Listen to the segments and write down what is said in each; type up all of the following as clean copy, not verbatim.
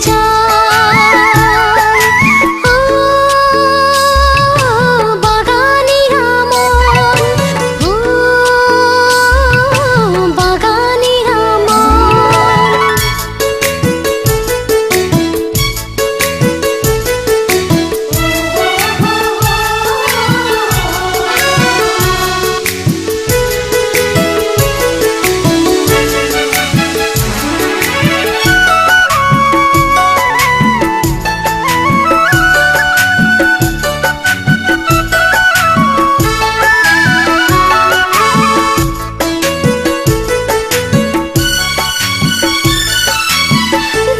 যায়। ও বাগানিয়া মন, ও বাগানিয়া মন।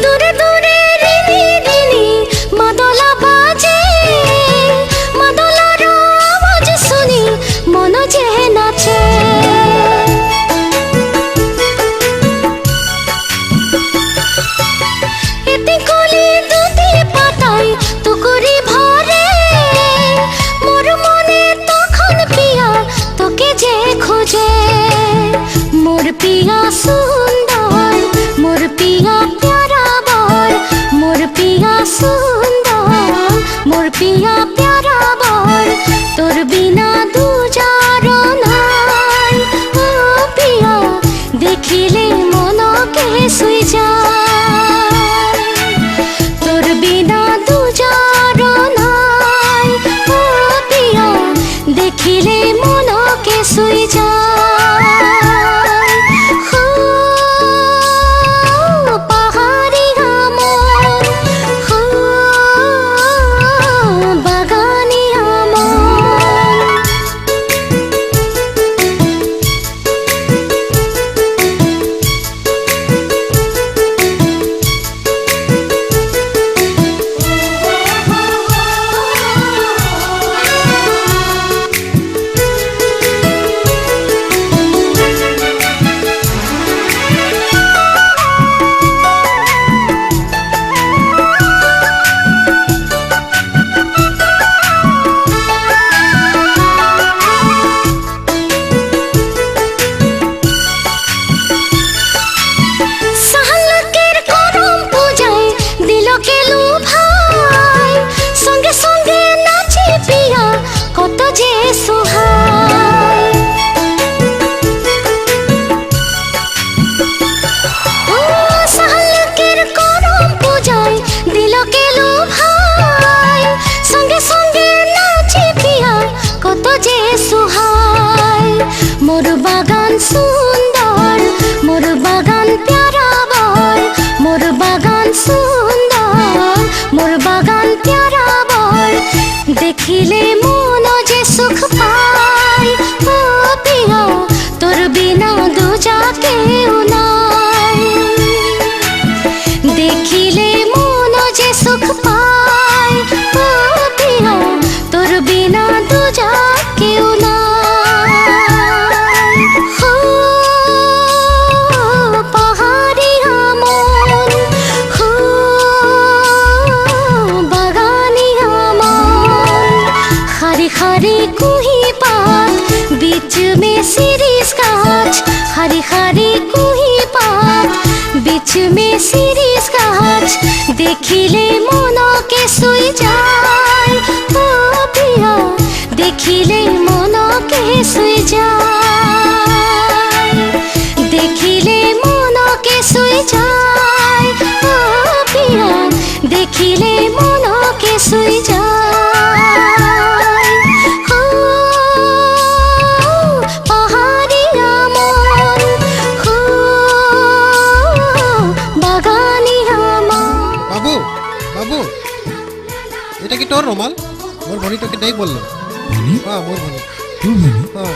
দূরে দূরে রিনি রিনি মাদলা বাজে, মাদলার আওয়াজ শুনি মন যে নাচে। এতে কলি দুটি পাতায় তুকুরি ভরে, মোর মনে তখন পিয়া তোকে যে খোঁজে। মোর পিয়া সুন্দর, মোর পিয়া প্যারা বর, মোর পিয়া সুন্দর, মোর পিয়া প্যারা বর। তোর বিনা দুজার নাই, ও পিয়া দেখিলে মনকে শুই যায়। তোর বিনা দুজার নাই, ও পিয়া দেখিলে মনকে শুই যায়। ও পাহাড়িয়া মন, ও বাগানিয়া মন। সাহালকের করম পূজায় দিলকে লুভাই, সঙ্গে সঙ্গে নাচে পিয়া কত যে সোহাই। ও সাহালকের করম পূজায় দিলকে লুভাই, সঙ্গে সঙ্গে নাচে পিয়া কত যে সোহাই। মোর বাগান সুন্দর, মোর বাগান প্যারা বর, মোর বাগান সুন্দর, মোর বাগান প্যারা বর। দেখিলে মন যে সুখ পায়, ও পিয়া তোর বিনা দুজা কেউ নাই। দেখিলে মন যে সুখ পায়, ও পিয়া তোর বিনা দুজা কেউ নাই। ও পাহাড়িয়া মন, ও বাগানিয়া মন। हरी हरी कुही पात बीच में शिरीष गाछ, हरी हरी कुही पात बीच में शिरीष गाछ। देखिले मनके शुई যায়, ও পিয়া দেখিলে মনকে শুই যায়। দেখিলে মনকে শুই যায়, ও পিয়া দেখিলে মনকে শুই যায়। ও পাহাড়িয়া মন, ও বাগানিয়া মন। বাবু বাবু, এটা কি তোর রুমাল? মোর ভনি তোকে নেই বললো। ভনি? হ্যাঁ মোর ভনি। তোর ভনি? হ্যাঁ।